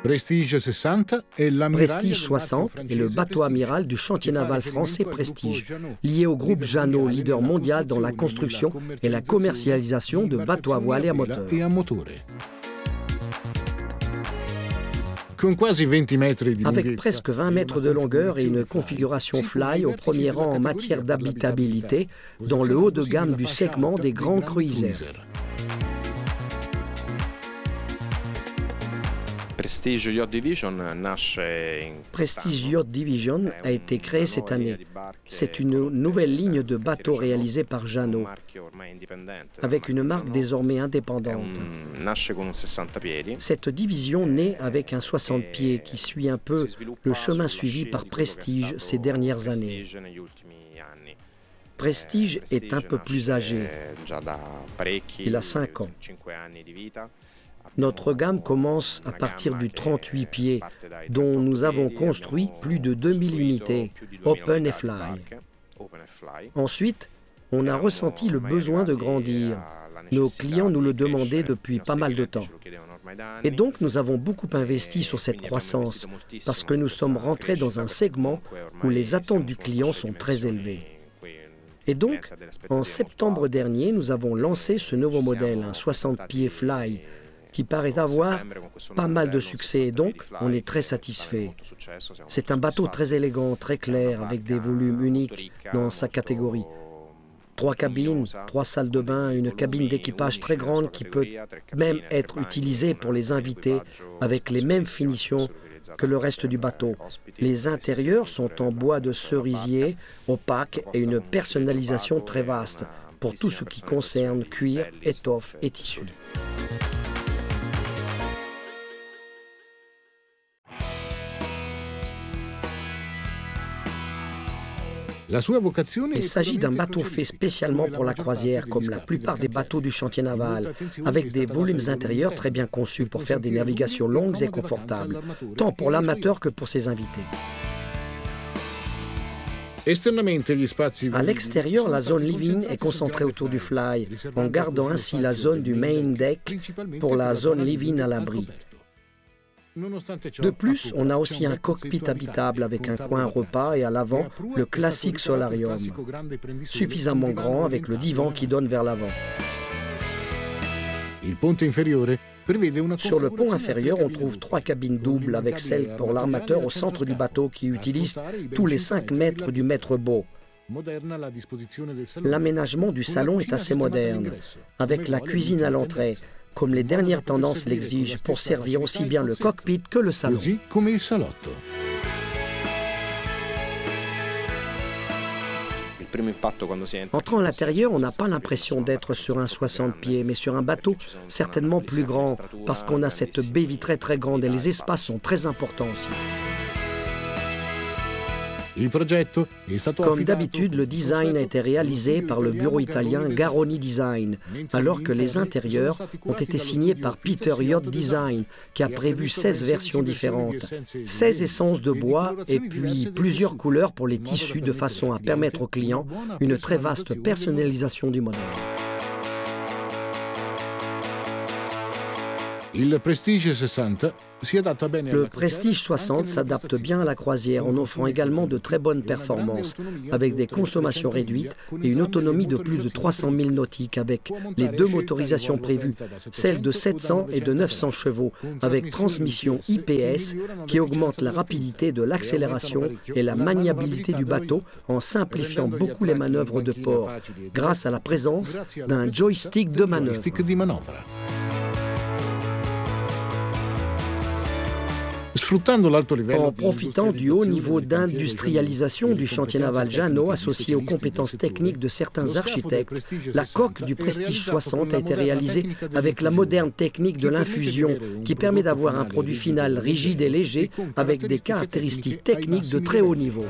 Prestige 60 est le bateau amiral du chantier naval français Prestige, lié au groupe Jeannot, leader mondial dans la construction et la commercialisation de bateaux à voile et à moteur. Avec presque 20 mètres de longueur et une configuration fly au premier rang en matière d'habitabilité, dans le haut de gamme du segment des grands cruisers. Prestige Yacht Division a été créé cette année. C'est une nouvelle ligne de bateaux réalisée par Jeannot, avec une marque désormais indépendante. Cette division naît avec un 60 pieds qui suit un peu le chemin suivi par Prestige ces dernières années. Prestige est un peu plus âgé. Il a 5 ans. Notre gamme commence à partir du 38 pieds, dont nous avons construit plus de 2000 unités, open et fly. Ensuite, on a ressenti le besoin de grandir. Nos clients nous le demandaient depuis pas mal de temps. Et donc, nous avons beaucoup investi sur cette croissance, parce que nous sommes rentrés dans un segment où les attentes du client sont très élevées. Et donc, en septembre dernier, nous avons lancé ce nouveau modèle, un 60 pieds fly, qui paraît avoir pas mal de succès, et donc on est très satisfait. C'est un bateau très élégant, très clair, avec des volumes uniques dans sa catégorie. 3 cabines, 3 salles de bain, une cabine d'équipage très grande qui peut même être utilisée pour les invités avec les mêmes finitions que le reste du bateau. Les intérieurs sont en bois de cerisier opaque et une personnalisation très vaste pour tout ce qui concerne cuir, étoffe et tissu. Il s'agit d'un bateau fait spécialement pour la croisière, comme la plupart des bateaux du chantier naval, avec des volumes intérieurs très bien conçus pour faire des navigations longues et confortables, tant pour l'amateur que pour ses invités. À l'extérieur, la zone living est concentrée autour du fly, en gardant ainsi la zone du main deck pour la zone living à l'abri. De plus, on a aussi un cockpit habitable avec un coin repas et à l'avant, le classique solarium, suffisamment grand avec le divan qui donne vers l'avant. Sur le pont inférieur, on trouve 3 cabines doubles avec celle pour l'armateur au centre du bateau qui utilise tous les 5 mètres du maître-bau. L'aménagement du salon est assez moderne, avec la cuisine à l'entrée, comme les dernières tendances l'exigent, pour servir aussi bien le cockpit que le salon. Entrant à l'intérieur, on n'a pas l'impression d'être sur un 60 pieds, mais sur un bateau certainement plus grand, parce qu'on a cette baie vitrée très grande et les espaces sont très importants aussi. Comme d'habitude, le design a été réalisé par le bureau italien Garroni Design, alors que les intérieurs ont été signés par Peter Yacht Design, qui a prévu 16 versions différentes, 16 essences de bois et puis plusieurs couleurs pour les tissus de façon à permettre aux clients une très vaste personnalisation du modèle. Le Prestige 60 s'adapte bien à la croisière en offrant également de très bonnes performances, avec des consommations réduites et une autonomie de plus de 300 000 nautiques avec les 2 motorisations prévues, celle de 700 et de 900 chevaux, avec transmission IPS qui augmente la rapidité de l'accélération et la maniabilité du bateau en simplifiant beaucoup les manœuvres de port, grâce à la présence d'un joystick de manœuvre. En profitant du haut niveau d'industrialisation du chantier naval Jeannot associé aux compétences techniques de certains architectes, la coque du Prestige 60 a été réalisée avec la moderne technique de l'infusion qui permet d'avoir un produit final rigide et léger avec des caractéristiques techniques de très haut niveau.